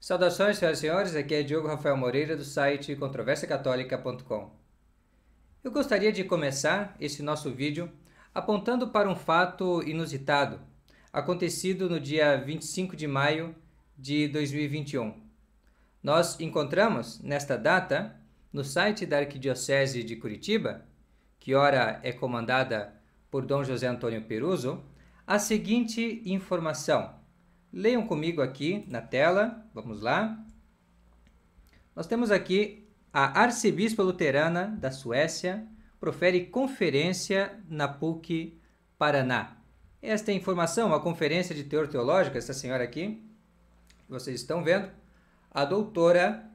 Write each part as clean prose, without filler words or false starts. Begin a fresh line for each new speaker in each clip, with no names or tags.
Saudações, senhoras e senhores, aqui é Diogo Rafael Moreira do site controversiacatólica.com. Eu gostaria de começar esse nosso vídeo apontando para um fato inusitado, acontecido no dia 25 de maio de 2021. Nós encontramos, nesta data, no site da Arquidiocese de Curitiba, que ora é comandada por Dom José Antônio Peruso, a seguinte informação. Leiam comigo aqui na tela, vamos lá. Nós temos aqui a arcebispa luterana da Suécia profere conferência na PUC Paraná. Esta informação, uma conferência de teor teológico, essa senhora aqui, que vocês estão vendo, a doutora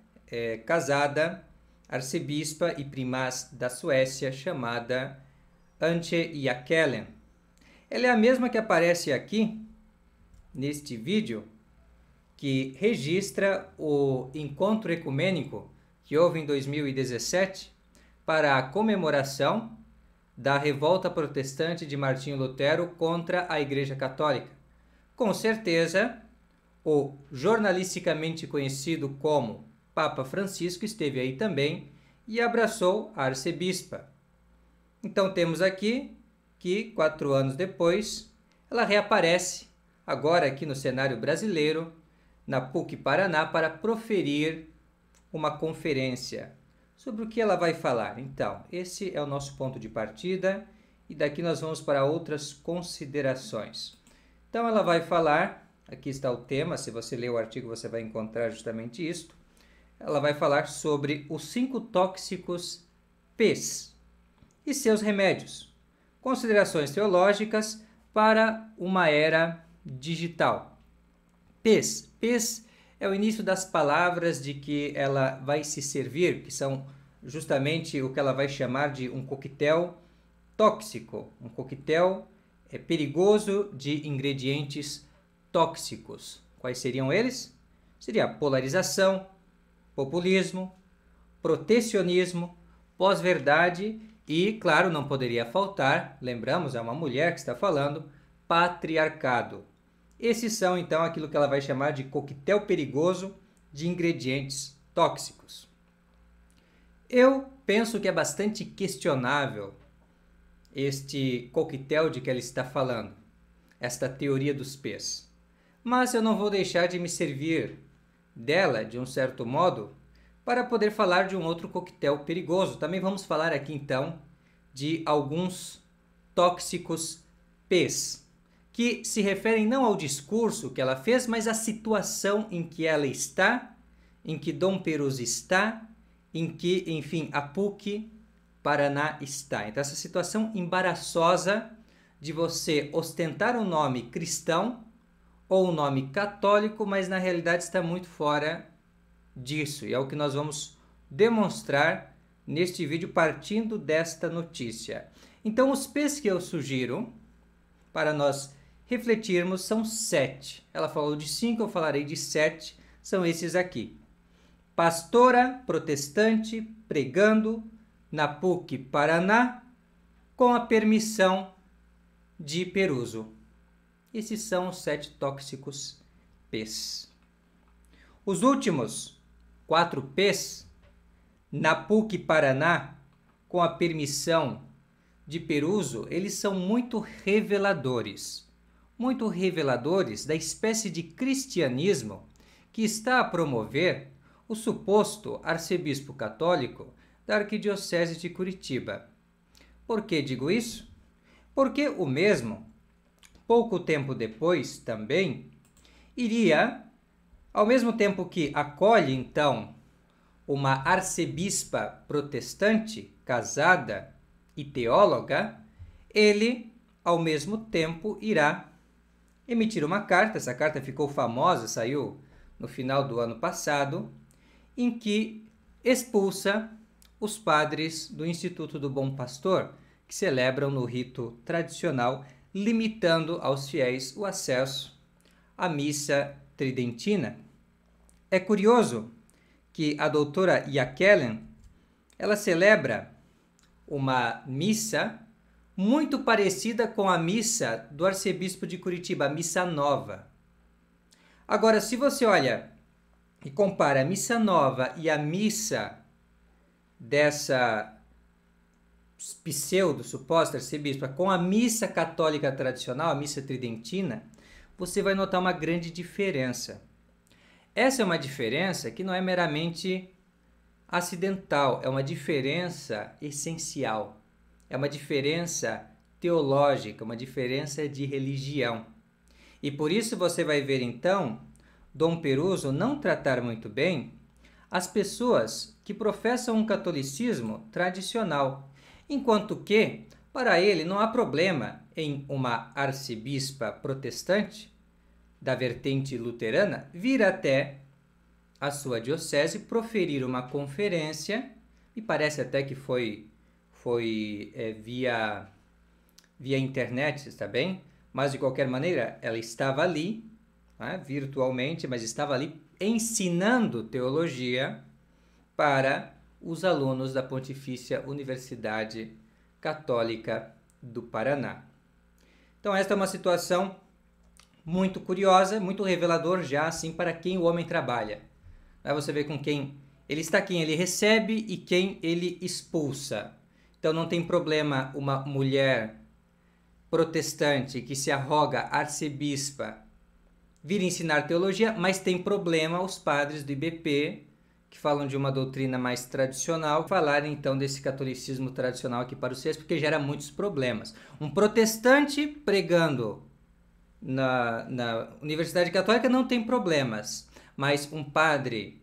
casada, arcebispa e primaz da Suécia, chamada Antje Jackelén. Ela é a mesma que aparece aqui, neste vídeo, que registra o encontro ecumênico que houve em 2017 para a comemoração da revolta protestante de Martinho Lutero contra a Igreja Católica. Com certeza, o jornalisticamente conhecido como Papa Francisco esteve aí também e abraçou a arcebispa. Então temos aqui que, 4 anos depois, ela reaparece agora aqui no cenário brasileiro, na PUC Paraná, para proferir uma conferência. Sobre o que ela vai falar? Então, esse é o nosso ponto de partida e daqui nós vamos para outras considerações. Então, ela vai falar, aqui está o tema, se você ler o artigo você vai encontrar justamente isto. Ela vai falar sobre os 5 tóxicos P's e seus remédios. Considerações teológicas para uma era digital. P's. P's é o início das palavras de que ela vai se servir, que são justamente o que ela vai chamar de um coquetel tóxico, um coquetel perigoso de ingredientes tóxicos. Quais seriam eles? Seria polarização, populismo, protecionismo, pós-verdade e, claro, não poderia faltar, lembramos, é uma mulher que está falando, patriarcado. Esses são, então, aquilo que ela vai chamar de coquetel perigoso de ingredientes tóxicos. Eu penso que é bastante questionável este coquetel de que ela está falando, esta teoria dos P's. Mas eu não vou deixar de me servir dela, de um certo modo, para poder falar de um outro coquetel perigoso. Também vamos falar aqui, então, de alguns tóxicos P's, que se referem não ao discurso que ela fez, mas à situação em que ela está, em que Dom Peruso está, em que, enfim, a PUC Paraná está. Então, essa situação embaraçosa de você ostentar um nome cristão ou um nome católico, mas na realidade está muito fora disso. E é o que nós vamos demonstrar neste vídeo partindo desta notícia. Então, os P's que eu sugiro para nós refletirmos são 7. Ela falou de 5, eu falarei de 7. São esses aqui. Pastora protestante pregando na PUC Paraná com a permissão de Peruso. Esses são os 7 tóxicos P's. Os últimos 4 P's na PUC Paraná com a permissão de Peruso, eles são muito reveladores da espécie de cristianismo que está a promover o suposto arcebispo católico da Arquidiocese de Curitiba. Por que digo isso? Porque o mesmo, pouco tempo depois também, iria, ao mesmo tempo que acolhe então uma arcebispa protestante, casada e teóloga, ele, ao mesmo tempo, irá emitir uma carta. Essa carta ficou famosa, saiu no final do ano passado, em que expulsa os padres do Instituto do Bom Pastor, que celebram no rito tradicional, limitando aos fiéis o acesso à missa tridentina. É curioso que a doutora Jackelén, ela celebra uma missa muito parecida com a missa do arcebispo de Curitiba, a missa nova. Agora, se você olha e compara a missa nova e a missa dessa pseudo-suposta arcebispa com a missa católica tradicional, a missa tridentina, você vai notar uma grande diferença. Essa é uma diferença que não é meramente acidental, é uma diferença essencial, é uma diferença teológica, uma diferença de religião. E por isso você vai ver então Dom Peruso não tratar muito bem as pessoas que professam um catolicismo tradicional, enquanto que, para ele, não há problema em uma arcebispa protestante da vertente luterana vir até a sua diocese proferir uma conferência, me parece até que foi via internet, está bem? Mas, de qualquer maneira, ela estava ali, né, virtualmente, mas estava ali ensinando teologia para os alunos da Pontifícia Universidade Católica do Paraná. Então, esta é uma situação muito curiosa, muito revelador já, assim, para quem o homem trabalha. Aí você vê com quem ele está, quem ele recebe e quem ele expulsa. Então, não tem problema uma mulher protestante que se arroga arcebispa vir ensinar teologia, mas tem problema os padres do IBP, que falam de uma doutrina mais tradicional, falarem então desse catolicismo tradicional aqui para os fiéis, porque gera muitos problemas. Um protestante pregando na Universidade Católica não tem problemas, mas um padre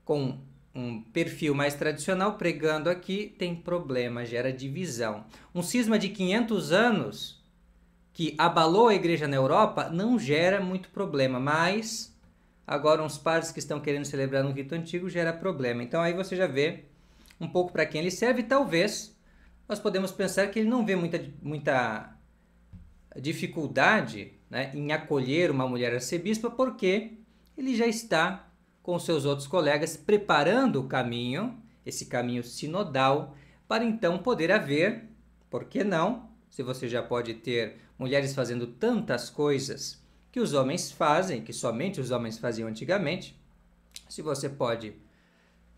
com um perfil mais tradicional pregando aqui tem problema, gera divisão. Um cisma de 500 anos que abalou a igreja na Europa não gera muito problema, mas agora uns padres que estão querendo celebrar um rito antigo gera problema. Então aí você já vê um pouco para quem ele serve. Talvez nós podemos pensar que ele não vê muita dificuldade, né, em acolher uma mulher arcebispa, porque ele já está com seus outros colegas preparando o caminho, esse caminho sinodal, para então poder haver, por que não, se você já pode ter mulheres fazendo tantas coisas que os homens fazem, que somente os homens faziam antigamente, se você pode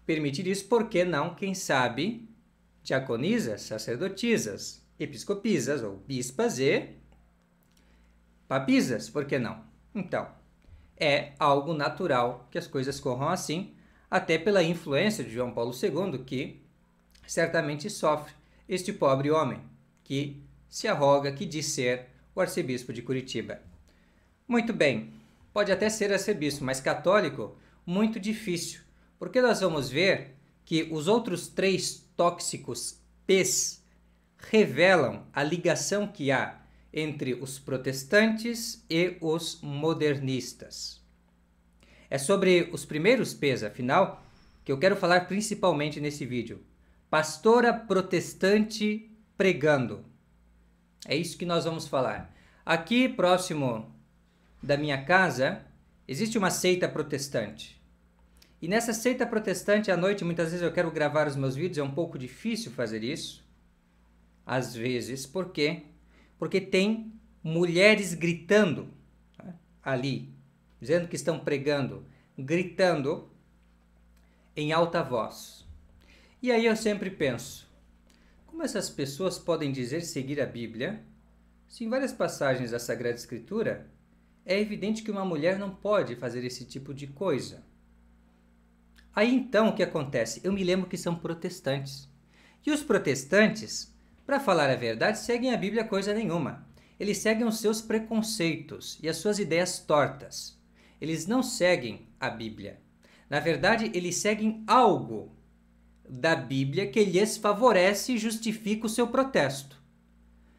permitir isso, por que não, quem sabe, diaconisas, sacerdotisas, episcopisas ou bispas e papisas, por que não? Então, é algo natural que as coisas corram assim, até pela influência de João Paulo II, que certamente sofre este pobre homem, que se arroga, que diz ser o arcebispo de Curitiba. Muito bem, pode até ser arcebispo, mas católico, muito difícil, porque nós vamos ver que os outros 3 tóxicos P's revelam a ligação que há entre os protestantes e os modernistas. É sobre os primeiros P's, afinal, que eu quero falar principalmente nesse vídeo. Pastora protestante pregando. É isso que nós vamos falar. Aqui, próximo da minha casa, existe uma seita protestante. E nessa seita protestante, à noite, muitas vezes eu quero gravar os meus vídeos, é um pouco difícil fazer isso. Às vezes, por quê? Porque tem mulheres gritando, né, ali, dizendo que estão pregando, gritando em alta voz. E aí eu sempre penso, como essas pessoas podem dizer seguir a Bíblia, se em várias passagens da Sagrada Escritura é evidente que uma mulher não pode fazer esse tipo de coisa? Aí então o que acontece? Eu me lembro que são protestantes. E os protestantes, para falar a verdade, seguem a Bíblia coisa nenhuma. Eles seguem os seus preconceitos e as suas ideias tortas. Eles não seguem a Bíblia. Na verdade, eles seguem algo da Bíblia que lhes favorece e justifica o seu protesto.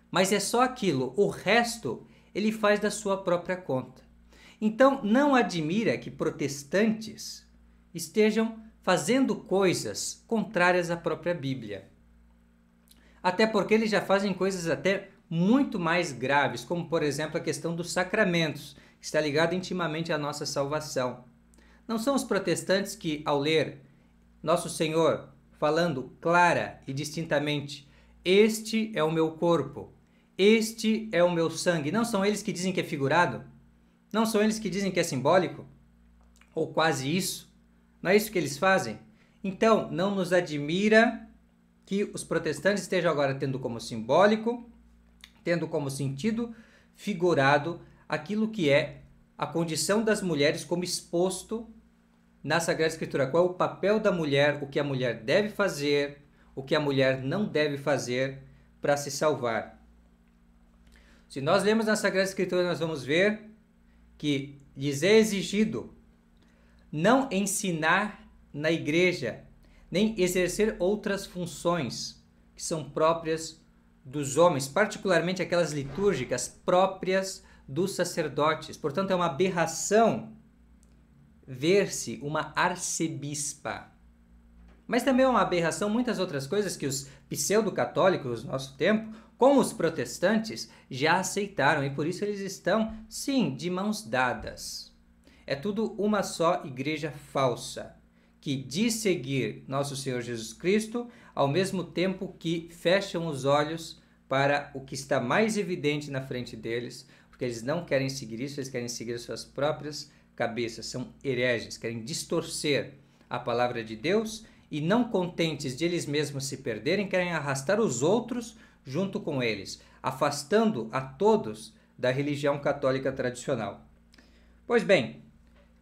Mas é só aquilo, o resto ele faz da sua própria conta. Então, não admira que protestantes estejam fazendo coisas contrárias à própria Bíblia. Até porque eles já fazem coisas até muito mais graves, como, por exemplo, a questão dos sacramentos, que está ligada intimamente à nossa salvação. Não são os protestantes que, ao ler Nosso Senhor falando clara e distintamente, este é o meu corpo, este é o meu sangue, não são eles que dizem que é figurado? Não são eles que dizem que é simbólico? Ou quase isso? Não é isso que eles fazem? Então, não nos admira que os protestantes estejam agora tendo como simbólico, tendo como sentido figurado aquilo que é a condição das mulheres como exposto na Sagrada Escritura. Qual é o papel da mulher, o que a mulher deve fazer, o que a mulher não deve fazer para se salvar. Se nós lemos na Sagrada Escritura, nós vamos ver que lhes é exigido não ensinar na igreja, nem exercer outras funções que são próprias dos homens, particularmente aquelas litúrgicas próprias dos sacerdotes. Portanto, é uma aberração ver-se uma arcebispa. Mas também é uma aberração muitas outras coisas que os pseudo-católicos do nosso tempo, como os protestantes, já aceitaram, e por isso eles estão, sim, de mãos dadas. É tudo uma só igreja falsa, que diz seguir nosso Senhor Jesus Cristo, ao mesmo tempo que fecham os olhos para o que está mais evidente na frente deles, porque eles não querem seguir isso, eles querem seguir suas próprias cabeças, são hereges, querem distorcer a palavra de Deus e, não contentes de eles mesmos se perderem, querem arrastar os outros junto com eles, afastando a todos da religião católica tradicional. Pois bem,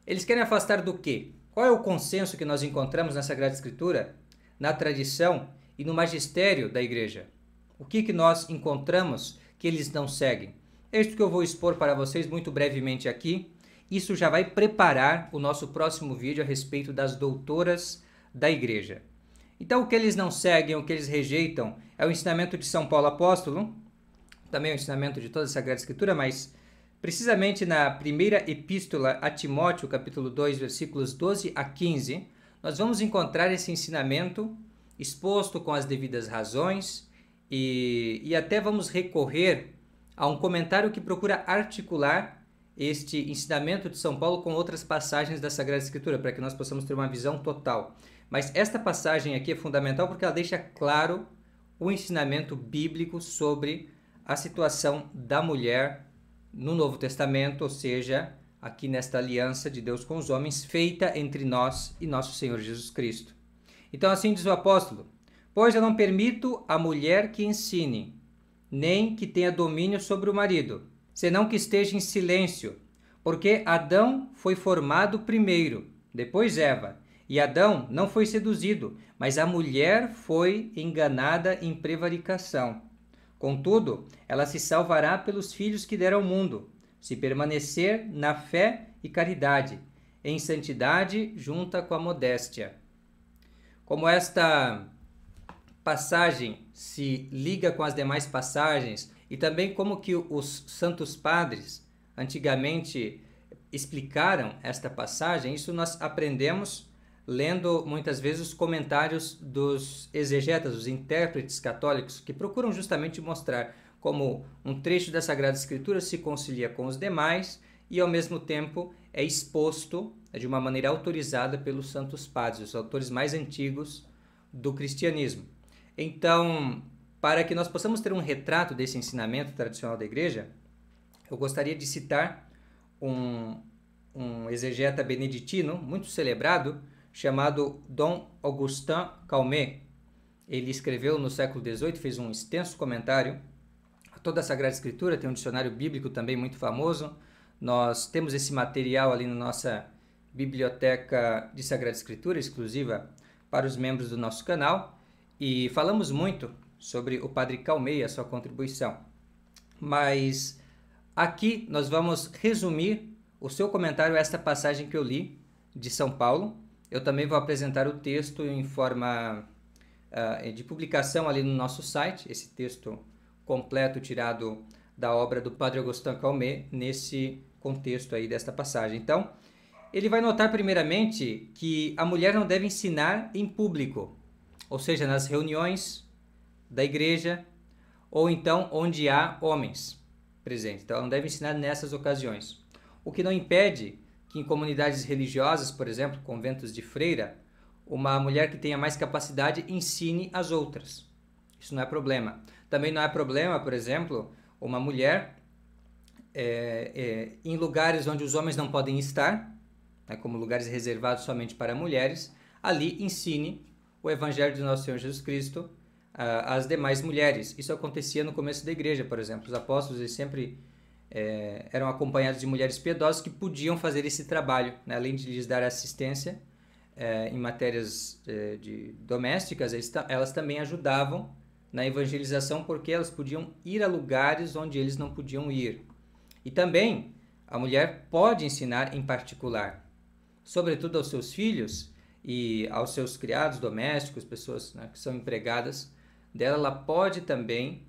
eles querem afastar do quê? Qual é o consenso que nós encontramos na Sagrada Escritura, na tradição e no magistério da Igreja? O que nós encontramos que eles não seguem? É isso que eu vou expor para vocês muito brevemente aqui. Isso já vai preparar o nosso próximo vídeo a respeito das doutoras da Igreja. Então, o que eles não seguem, o que eles rejeitam, é o ensinamento de São Paulo Apóstolo, também é o ensinamento de toda a Sagrada Escritura, mas precisamente na primeira epístola a Timóteo, capítulo 2, versículos 12 a 15, nós vamos encontrar esse ensinamento exposto com as devidas razões e até vamos recorrer a um comentário que procura articular este ensinamento de São Paulo com outras passagens da Sagrada Escritura, para que nós possamos ter uma visão total. Mas esta passagem aqui é fundamental porque ela deixa claro o ensinamento bíblico sobre a situação da mulher no Novo Testamento, ou seja, aqui nesta aliança de Deus com os homens, feita entre nós e nosso Senhor Jesus Cristo. Então assim diz o apóstolo: pois eu não permito a mulher que ensine, nem que tenha domínio sobre o marido, senão que esteja em silêncio, porque Adão foi formado primeiro, depois Eva, e Adão não foi seduzido, mas a mulher foi enganada em prevaricação. Contudo, ela se salvará pelos filhos que der ao mundo, se permanecer na fé e caridade, em santidade junta com a modéstia. Como esta passagem se liga com as demais passagens e também como que os santos padres antigamente explicaram esta passagem, isso nós aprendemos lendo muitas vezes os comentários dos exegetas, os intérpretes católicos, que procuram justamente mostrar como um trecho da Sagrada Escritura se concilia com os demais e ao mesmo tempo é exposto de uma maneira autorizada pelos santos padres, os autores mais antigos do cristianismo. Então, para que nós possamos ter um retrato desse ensinamento tradicional da Igreja, eu gostaria de citar um exegeta beneditino muito celebrado, chamado Dom Augustin Calmet. Ele escreveu no século XVIII, fez um extenso comentário a toda a Sagrada Escritura, tem um dicionário bíblico também muito famoso. Nós temos esse material ali na nossa biblioteca de Sagrada Escritura, exclusiva para os membros do nosso canal, e falamos muito sobre o Padre Calmet e a sua contribuição. Mas aqui nós vamos resumir o seu comentário a esta passagem que eu li de São Paulo. Eu também vou apresentar o texto em forma de publicação ali no nosso site, esse texto completo tirado da obra do Padre Augustin Calmet, nesse contexto aí desta passagem. Então, ele vai notar primeiramente que a mulher não deve ensinar em público, ou seja, nas reuniões da igreja, ou então onde há homens presentes. Então, ela não deve ensinar nessas ocasiões. O que não impede que em comunidades religiosas, por exemplo, conventos de freira, uma mulher que tenha mais capacidade ensine as outras. Isso não é problema. Também não é problema, por exemplo, uma mulher em lugares onde os homens não podem estar, né, como lugares reservados somente para mulheres, ali ensine o Evangelho de nosso Senhor Jesus Cristo às demais mulheres. Isso acontecia no começo da igreja, por exemplo. Os apóstolos eles sempre eram acompanhados de mulheres piedosas que podiam fazer esse trabalho, né? Além de lhes dar assistência em matérias domésticas, elas também ajudavam na evangelização, porque elas podiam ir a lugares onde eles não podiam ir. E também a mulher pode ensinar em particular, sobretudo aos seus filhos e aos seus criados domésticos, pessoas, né, que são empregadas dela. Ela pode também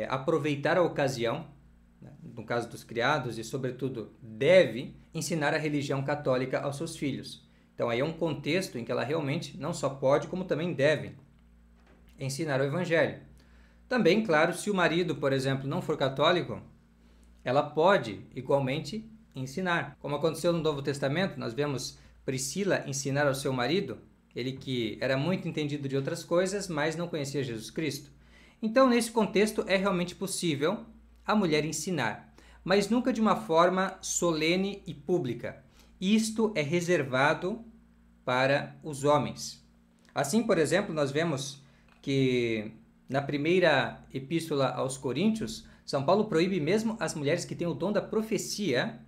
aproveitar a ocasião, né, no caso dos criados, e sobretudo deve ensinar a religião católica aos seus filhos. Então aí é um contexto em que ela realmente não só pode, como também deve ensinar o Evangelho. Também, claro, se o marido, por exemplo, não for católico, ela pode igualmente ensinar. Como aconteceu no Novo Testamento, nós vemos Priscila ensinar ao seu marido, ele que era muito entendido de outras coisas, mas não conhecia Jesus Cristo. Então, nesse contexto, é realmente possível a mulher ensinar, mas nunca de uma forma solene e pública. Isto é reservado para os homens. Assim, por exemplo, nós vemos que na primeira epístola aos Coríntios, São Paulo proíbe mesmo as mulheres que têm o dom da profecia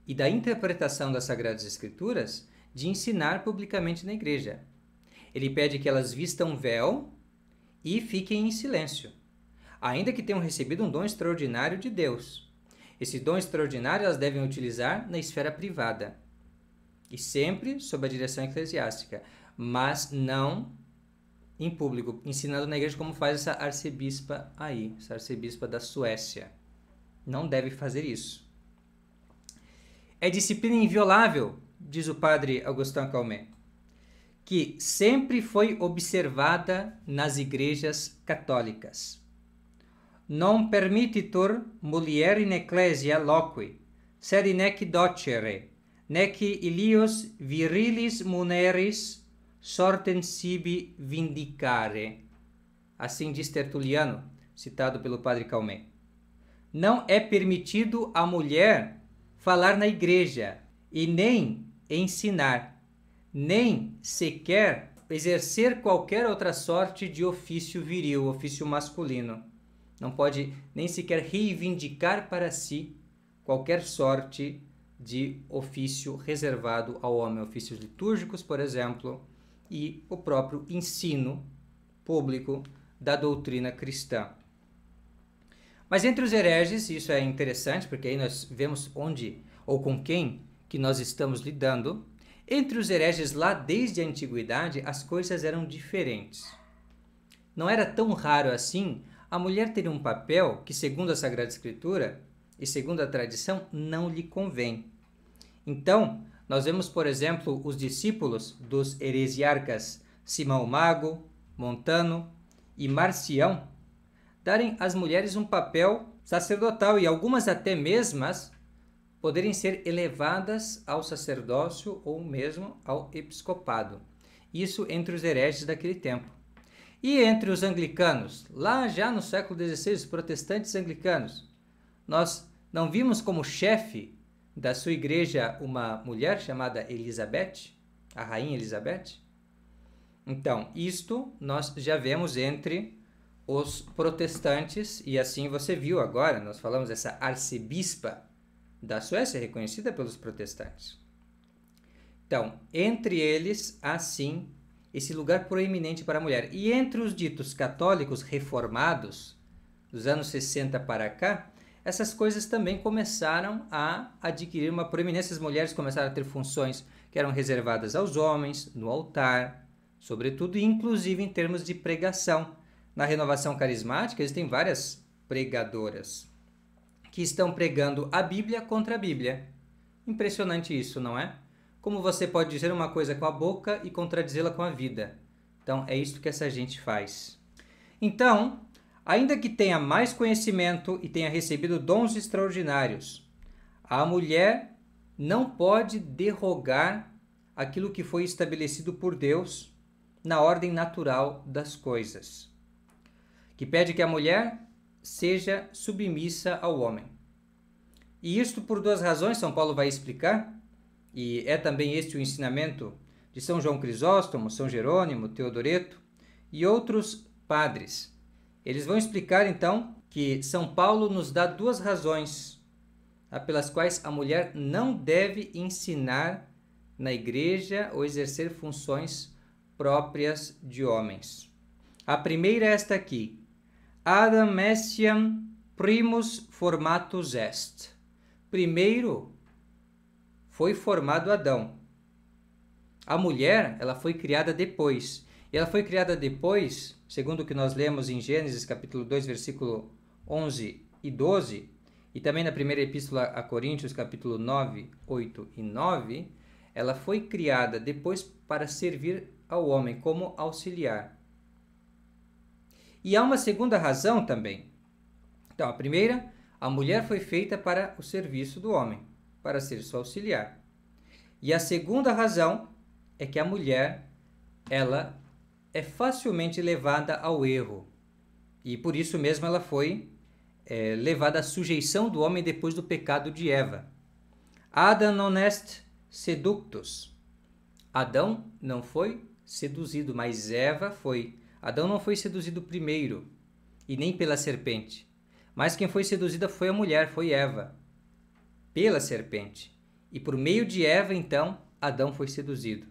e da interpretação das Sagradas Escrituras de ensinar publicamente na igreja. Ele pede que elas vistam véu e fiquem em silêncio, ainda que tenham recebido um dom extraordinário de Deus. Esse dom extraordinário elas devem utilizar na esfera privada e sempre sob a direção eclesiástica, mas não em público, ensinando na igreja como faz essa arcebispa aí, essa arcebispa da Suécia. Não deve fazer isso. É disciplina inviolável, diz o padre Augustin Calmet, que sempre foi observada nas igrejas católicas. Non permittitur mulier in ecclesia loqui, sed nec docere, nec ilios virilis muneris sortem sibi vindicare. Assim diz Tertuliano, citado pelo padre Calmet. Não é permitido à mulher falar na igreja e nem ensinar, nem sequer exercer qualquer outra sorte de ofício viril, ofício masculino. Não pode nem sequer reivindicar para si qualquer sorte de ofício reservado ao homem, ofícios litúrgicos, por exemplo, e o próprio ensino público da doutrina cristã. Mas entre os hereges, isso é interessante, porque aí nós vemos onde ou com quem que nós estamos lidando. Entre os hereges lá desde a antiguidade, as coisas eram diferentes. Não era tão raro assim a mulher ter um papel que, segundo a Sagrada Escritura e segundo a tradição, não lhe convém. Então, nós vemos, por exemplo, os discípulos dos heresiarcas Simão Mago, Montano e Marcião darem às mulheres um papel sacerdotal e algumas até mesmas poderem ser elevadas ao sacerdócio ou mesmo ao episcopado. Isso entre os hereges daquele tempo. E entre os anglicanos, lá já no século XVI, os protestantes anglicanos, nós não vimos como chefe da sua igreja uma mulher chamada Elizabeth, a rainha Elizabeth? Então, isto nós já vemos entre os protestantes, e assim você viu agora, nós falamos dessa arcebispa da Suécia, reconhecida pelos protestantes. Então, entre eles, há sim esse lugar proeminente para a mulher. E entre os ditos católicos reformados, dos anos 60 para cá, essas coisas também começaram a adquirir uma proeminência. As mulheres começaram a ter funções que eram reservadas aos homens, no altar, sobretudo, e inclusive em termos de pregação. Na renovação carismática, existem várias pregadoras que estão pregando a Bíblia contra a Bíblia. Impressionante isso, não é? Como você pode dizer uma coisa com a boca e contradizê-la com a vida. Então, é isso que essa gente faz. Então, ainda que tenha mais conhecimento e tenha recebido dons extraordinários, a mulher não pode derrogar aquilo que foi estabelecido por Deus na ordem natural das coisas, que pede que a mulher seja submissa ao homem. E isto por duas razões, São Paulo vai explicar. e é também este o ensinamento de São João Crisóstomo, São Jerônimo, Teodoreto e outros padres. Eles vão explicar então que São Paulo nos dá duas razões pelas quais a mulher não deve ensinar na igreja ou exercer funções próprias de homens. A primeira é esta aqui: Adam essiam primus formatus est. Primeiro foi formado Adão. A mulher, ela foi criada depois. E ela foi criada depois, segundo o que nós lemos em Gênesis capítulo 2, versículo 11 e 12, e também na primeira epístola a Coríntios, capítulo 9, 8 e 9, ela foi criada depois para servir ao homem como auxiliar. E há uma segunda razão também. Então, a primeira, a mulher foi feita para o serviço do homem, para ser seu auxiliar. E a segunda razão é que a mulher, ela é facilmente levada ao erro. E por isso mesmo ela foi levada à sujeição do homem depois do pecado de Eva. Adam non est seductus. Adão não foi seduzido, mas Eva foi. Adão não foi seduzido primeiro, e nem pela serpente. Mas quem foi seduzida foi a mulher, foi Eva, pela serpente. E por meio de Eva, então, Adão foi seduzido.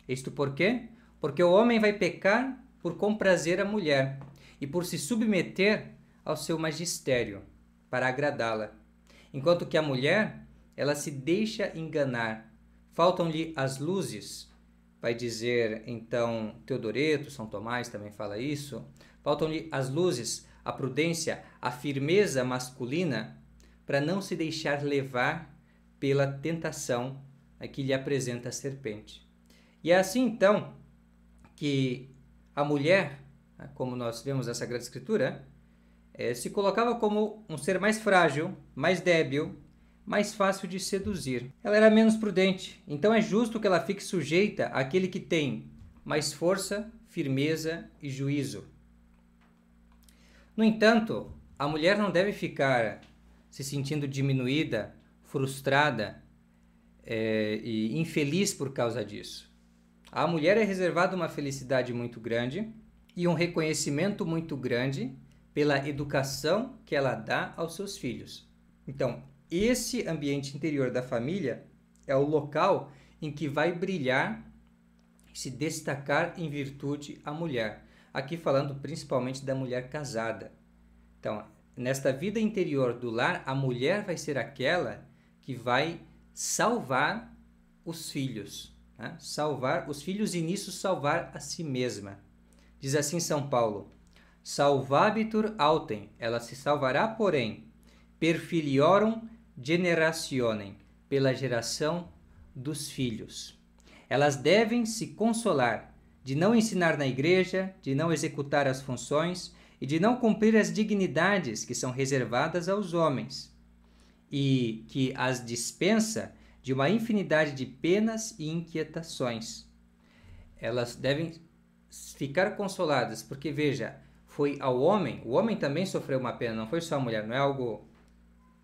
Isto por quê? Porque o homem vai pecar por comprazer a mulher e por se submeter ao seu magistério, para agradá-la. Enquanto que a mulher, ela se deixa enganar. Faltam-lhe as luzes, vai dizer então Teodoreto, São Tomás também fala isso. Faltam-lhe as luzes, a prudência, a firmeza masculina, para não se deixar levar pela tentação que lhe apresenta a serpente. E é assim então que a mulher, como nós vemos na Sagrada Escritura, se colocava como um ser mais frágil, mais débil, mais fácil de seduzir. Ela era menos prudente, então é justo que ela fique sujeita àquele que tem mais força, firmeza e juízo. No entanto, a mulher não deve ficar se sentindo diminuída, frustrada e infeliz por causa disso. À mulher é reservada uma felicidade muito grande e um reconhecimento muito grande pela educação que ela dá aos seus filhos. Então, esse ambiente interior da família é o local em que vai brilhar, se destacar em virtude a mulher. Aqui falando principalmente da mulher casada. Então, nesta vida interior do lar, a mulher vai ser aquela que vai salvar os filhos. Né? Salvar os filhos e nisso salvar a si mesma. Diz assim São Paulo: Salvabitur autem, ela se salvará, porém, per filiorum generationem, pela geração dos filhos. Elas devem se consolar de não ensinar na igreja, de não executar as funções e de não cumprir as dignidades que são reservadas aos homens, e que as dispensa de uma infinidade de penas e inquietações. Elas devem ficar consoladas, porque veja, foi ao homem, o homem também sofreu uma pena, não foi só a mulher, não é algo,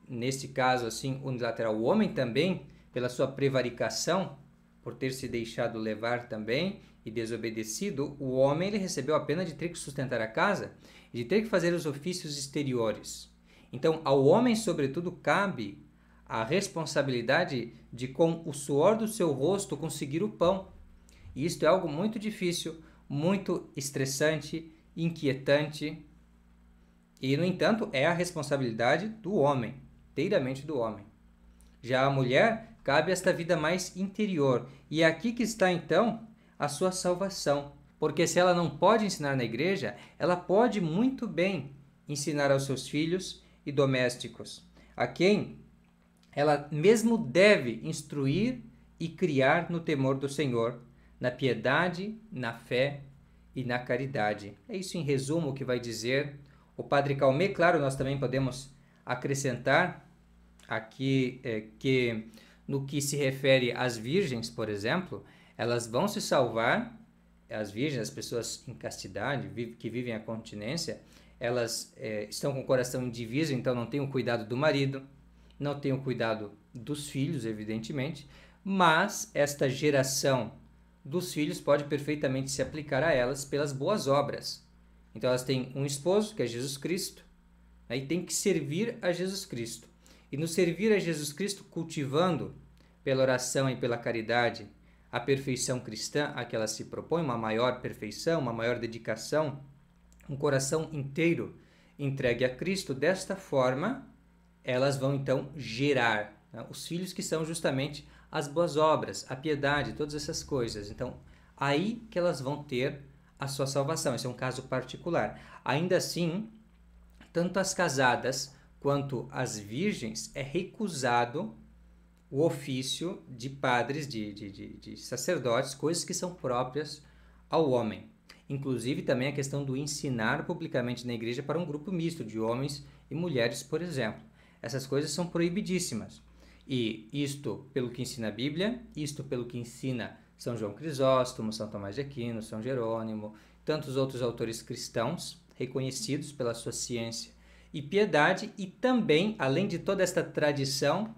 neste caso, assim, unilateral. O homem também, pela sua prevaricação, por ter se deixado levar também e desobedecido, o homem ele recebeu a pena de ter que sustentar a casa e de ter que fazer os ofícios exteriores. Então, ao homem, sobretudo, cabe a responsabilidade de, com o suor do seu rosto, conseguir o pão. E isto é algo muito difícil, muito estressante, inquietante, e, no entanto, é a responsabilidade do homem, inteiramente do homem. Já a mulher, cabe esta vida mais interior, e é aqui que está, então, a sua salvação. Porque se ela não pode ensinar na igreja, ela pode muito bem ensinar aos seus filhos e domésticos, a quem ela mesmo deve instruir e criar no temor do Senhor, na piedade, na fé e na caridade. É isso em resumo que vai dizer o Padre Calmet. Claro, nós também podemos acrescentar aqui que no que se refere às virgens, por exemplo, elas vão se salvar, as virgens, as pessoas em castidade, que vivem a continência, elas estão com o coração indiviso, então não têm o cuidado do marido, não têm o cuidado dos filhos, evidentemente, mas esta geração dos filhos pode perfeitamente se aplicar a elas pelas boas obras. Então elas têm um esposo, que é Jesus Cristo, né, e tem que servir a Jesus Cristo. E no servir a Jesus Cristo, cultivando pela oração e pela caridade a perfeição cristã a que ela se propõe, uma maior perfeição, uma maior dedicação, um coração inteiro entregue a Cristo, desta forma elas vão então gerar, né, os filhos que são justamente as boas obras, a piedade, todas essas coisas. Então, aí que elas vão ter a sua salvação. Esse é um caso particular. Ainda assim, tanto as casadas quanto as virgens é recusado o ofício de padres, de sacerdotes, coisas que são próprias ao homem. Inclusive também a questão do ensinar publicamente na igreja para um grupo misto de homens e mulheres, por exemplo. Essas coisas são proibidíssimas. E isto pelo que ensina a Bíblia, isto pelo que ensina São João Crisóstomo, São Tomás de Aquino, São Jerônimo, tantos outros autores cristãos reconhecidos pela sua ciência e piedade, e também, além de toda esta tradição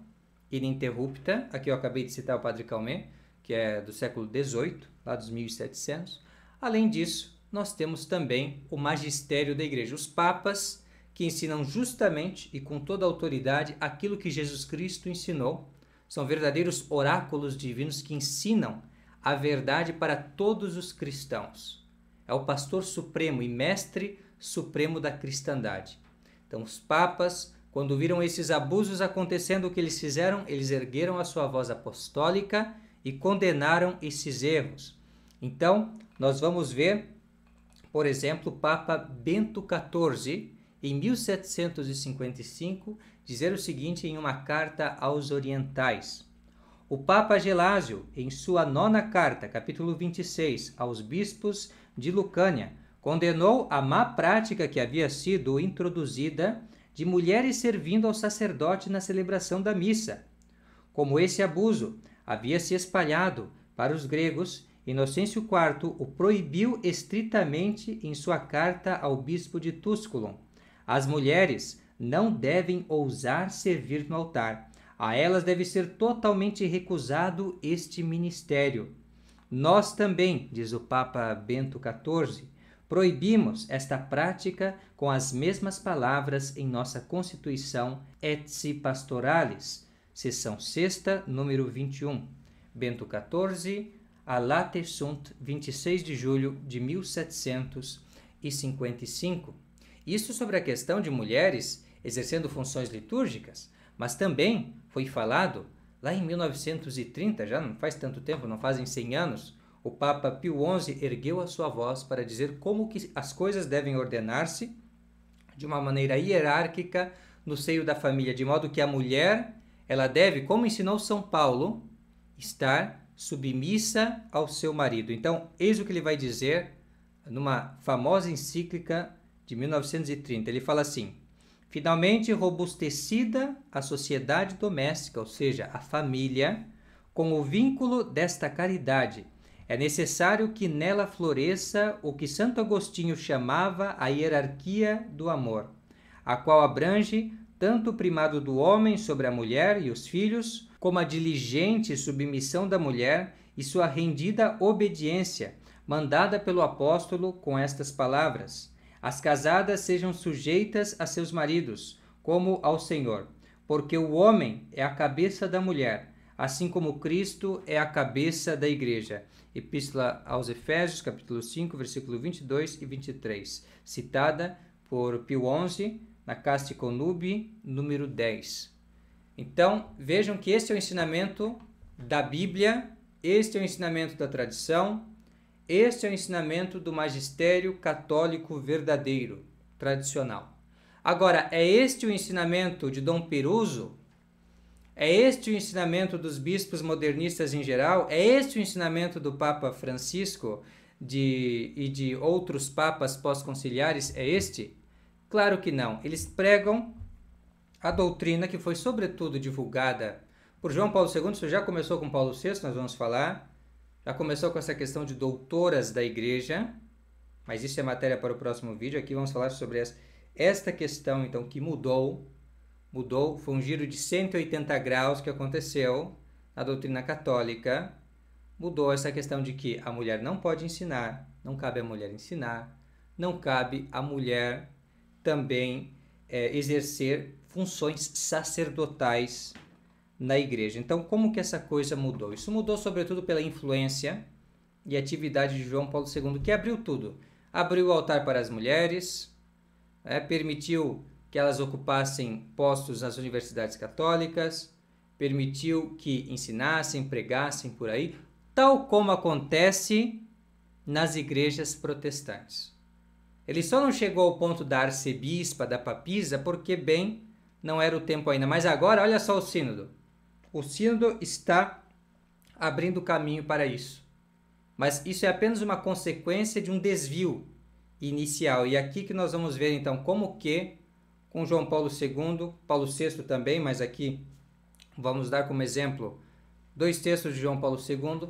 ininterrupta, aqui eu acabei de citar o Padre Calmet, que é do século XVIII, lá dos 1700, além disso, nós temos também o magistério da Igreja, os papas, que ensinam justamente e com toda a autoridade aquilo que Jesus Cristo ensinou. São verdadeiros oráculos divinos que ensinam a verdade para todos os cristãos. É o pastor supremo e mestre supremo da cristandade. Então, os papas, quando viram esses abusos acontecendo, o que eles fizeram? Eles ergueram a sua voz apostólica e condenaram esses erros. Então, nós vamos ver, por exemplo, o Papa Bento XIV, em 1755, dizer o seguinte em uma carta aos orientais. O Papa Gelásio, em sua 9ª carta, capítulo 26, aos bispos de Lucânia, condenou a má prática que havia sido introduzida de mulheres servindo ao sacerdote na celebração da missa. Como esse abuso havia se espalhado para os gregos, Inocêncio IV o proibiu estritamente em sua carta ao bispo de Tusculum. As mulheres não devem ousar servir no altar. A elas deve ser totalmente recusado este ministério. Nós também, diz o Papa Bento XIV, proibimos esta prática com as mesmas palavras em nossa Constituição Etsi Pastoralis, seção 6ª, número 21. Bento XIV, a Late Sunt, 26 de julho de 1755. Isso sobre a questão de mulheres exercendo funções litúrgicas, mas também foi falado lá em 1930, já não faz tanto tempo, não fazem 100 anos, o Papa Pio XI ergueu a sua voz para dizer como que as coisas devem ordenar-se de uma maneira hierárquica no seio da família, de modo que a mulher, ela deve, como ensinou São Paulo, estar submissa ao seu marido. Então, eis o que ele vai dizer numa famosa encíclica de 1930. Ele fala assim: finalmente robustecida a sociedade doméstica, ou seja, a família, com o vínculo desta caridade, é necessário que nela floresça o que Santo Agostinho chamava a hierarquia do amor, a qual abrange tanto o primado do homem sobre a mulher e os filhos, como a diligente submissão da mulher e sua rendida obediência, mandada pelo apóstolo com estas palavras: as casadas sejam sujeitas a seus maridos, como ao Senhor, porque o homem é a cabeça da mulher, assim como Cristo é a cabeça da igreja. Epístola aos Efésios, capítulo 5, versículo 22 e 23, citada por Pio XI na Casti Connubii, número 10. Então, vejam que este é o ensinamento da Bíblia, este é o ensinamento da tradição, este é o ensinamento do magistério católico verdadeiro, tradicional. Agora, é este o ensinamento de Dom Peruso? É este o ensinamento dos bispos modernistas em geral? É este o ensinamento do Papa Francisco e de outros papas pós-conciliares? É este? Claro que não. Eles pregam a doutrina que foi sobretudo divulgada por João Paulo II. Isso já começou com Paulo VI, nós vamos falar. Já começou com essa questão de doutoras da igreja, mas isso é matéria para o próximo vídeo. Aqui vamos falar sobre esta questão, então, que mudou, foi um giro de 180 graus que aconteceu a doutrina católica mudou essa questão de que a mulher não pode ensinar, não cabe à mulher ensinar, não cabe à mulher também exercer funções sacerdotais na igreja. Então, como que essa coisa mudou? Isso mudou sobretudo pela influência e atividade de João Paulo II, que abriu tudo. Abriu o altar para as mulheres, permitiu que elas ocupassem postos nas universidades católicas, permitiu que ensinassem, pregassem por aí, tal como acontece nas igrejas protestantes. Ele só não chegou ao ponto da arcebispa, da papisa, porque, bem, não era o tempo ainda. Mas agora, olha só o sínodo. O sínodo está abrindo caminho para isso. Mas isso é apenas uma consequência de um desvio inicial. E aqui que nós vamos ver, então, como que, com João Paulo II, Paulo VI também, mas aqui vamos dar como exemplo 2 textos de João Paulo II,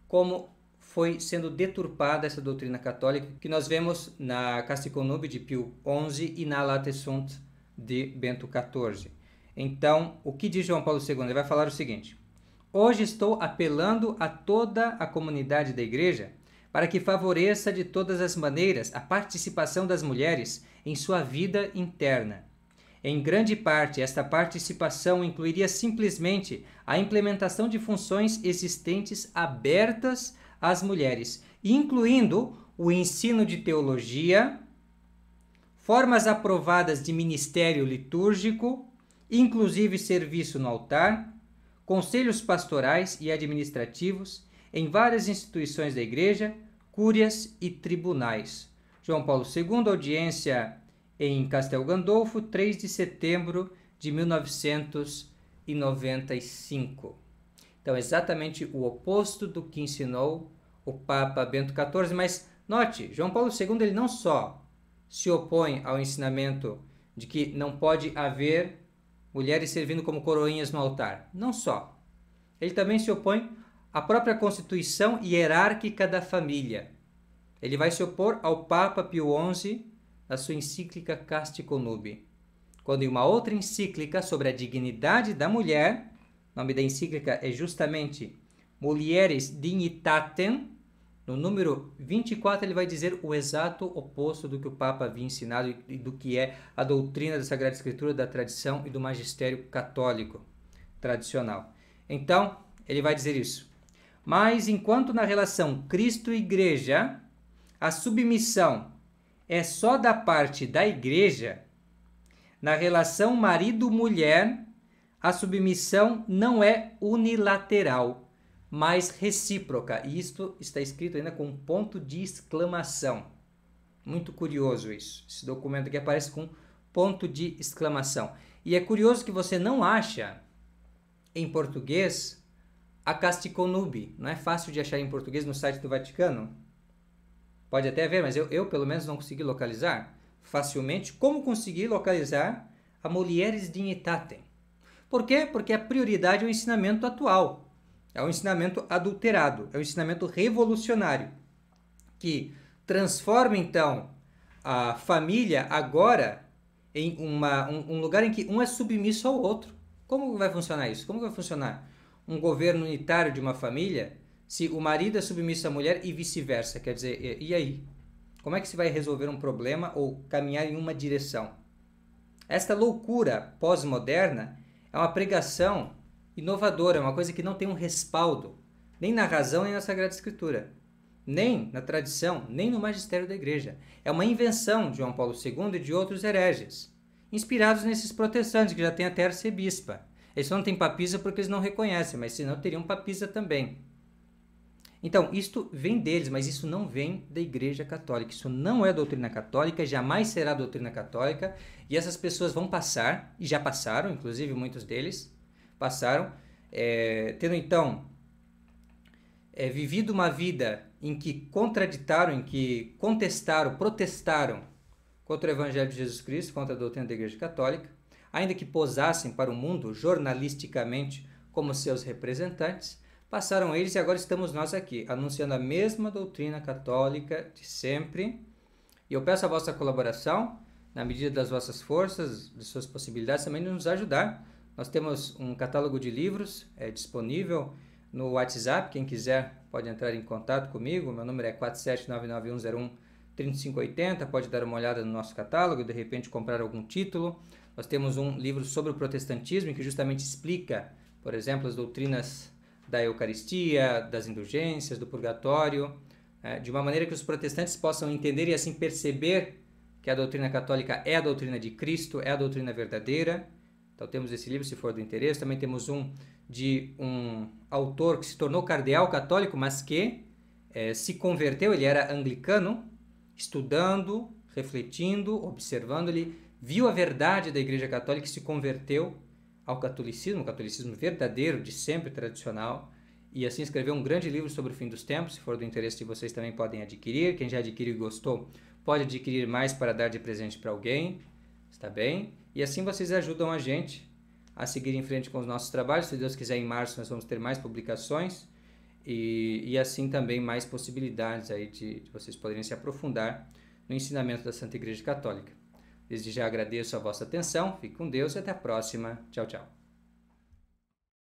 como foi sendo deturpada essa doutrina católica, que nós vemos na Casti Connubii de Pio XI e na Late Sunt de Bento XIV. Então, o que diz João Paulo II? Ele vai falar o seguinte: hoje estou apelando a toda a comunidade da Igreja para que favoreça de todas as maneiras a participação das mulheres em sua vida interna. Em grande parte, esta participação incluiria simplesmente a implementação de funções existentes abertas às mulheres, incluindo o ensino de teologia, formas aprovadas de ministério litúrgico, inclusive serviço no altar, conselhos pastorais e administrativos em várias instituições da Igreja, cúrias e tribunais. João Paulo II, audiência em Castel Gandolfo, 3 de setembro de 1995. Então, exatamente o oposto do que ensinou o Papa Bento XIV, mas note, João Paulo II ele não só se opõe ao ensinamento de que não pode haver mulheres servindo como coroinhas no altar, não só. Ele também se opõe à própria constituição hierárquica da família. Ele vai se opor ao Papa Pio XI na sua encíclica Casti Connubii, quando em uma outra encíclica sobre a dignidade da mulher, o nome da encíclica é justamente Mulieris Dignitatem, no número 24 ele vai dizer o exato oposto do que o Papa havia ensinado e do que é a doutrina da Sagrada Escritura, da tradição e do magistério católico tradicional. Então, ele vai dizer isso. Mas enquanto na relação Cristo-Igreja, a submissão é só da parte da Igreja, na relação marido-mulher, a submissão não é unilateral, mas recíproca. E isto está escrito ainda com um ponto de exclamação. Muito curioso isso. Esse documento aqui aparece com ponto de exclamação. E é curioso que você não acha em português a Casti Connubii. Não é fácil de achar em português no site do Vaticano. Pode até haver, mas eu pelo menos não consegui localizar facilmente. Como consegui localizar a Mulieris Dignitatem? Por quê? Porque a prioridade é o ensinamento atual. É um ensinamento adulterado, é um ensinamento revolucionário, que transforma então a família agora em um lugar em que um é submisso ao outro. Como vai funcionar isso? Como vai funcionar um governo unitário de uma família se o marido é submisso à mulher e vice-versa? Quer dizer, e aí? Como é que se vai resolver um problema ou caminhar em uma direção? Esta loucura pós-moderna é uma pregação inovadora, é uma coisa que não tem um respaldo, nem na razão, nem na Sagrada Escritura, nem na tradição, nem no magistério da Igreja. É uma invenção de João Paulo II e de outros hereges, inspirados nesses protestantes, que já têm até arcebispa. Eles só não têm papisa porque eles não reconhecem, mas senão teriam papisa também. Então, isto vem deles, mas isso não vem da Igreja Católica. Isso não é doutrina católica, jamais será doutrina católica, e essas pessoas vão passar, e já passaram, inclusive muitos deles, passaram, tendo então vivido uma vida em que contraditaram, em que contestaram, protestaram contra o Evangelho de Jesus Cristo, contra a doutrina da Igreja Católica, ainda que posassem para o mundo jornalisticamente como seus representantes, passaram eles e agora estamos nós aqui, anunciando a mesma doutrina católica de sempre. E eu peço a vossa colaboração, na medida das vossas forças, das suas possibilidades, também de nos ajudar Nós temos um catálogo de livros disponível no WhatsApp. Quem quiser pode entrar em contato comigo. Meu número é 47991013580. Pode dar uma olhada no nosso catálogo e de repente comprar algum título. Nós temos um livro sobre o protestantismo que justamente explica, por exemplo, as doutrinas da Eucaristia, das indulgências, do purgatório, de uma maneira que os protestantes possam entender e assim perceber que a doutrina católica é a doutrina de Cristo, é a doutrina verdadeira. Então temos esse livro, se for do interesse. Também temos um de um autor que se tornou cardeal católico, mas que se converteu. Ele era anglicano, estudando, refletindo, observando, ele viu a verdade da Igreja Católica e se converteu ao catolicismo, o catolicismo verdadeiro, de sempre, tradicional, e assim escreveu um grande livro sobre o fim dos tempos. Se for do interesse de vocês, também podem adquirir. Quem já adquiriu e gostou, pode adquirir mais para dar de presente para alguém, está bem? E assim vocês ajudam a gente a seguir em frente com os nossos trabalhos. Se Deus quiser, em março nós vamos ter mais publicações e assim também mais possibilidades aí de vocês poderem se aprofundar no ensinamento da Santa Igreja Católica. Desde já agradeço a vossa atenção, fique com Deus e até a próxima. Tchau, tchau.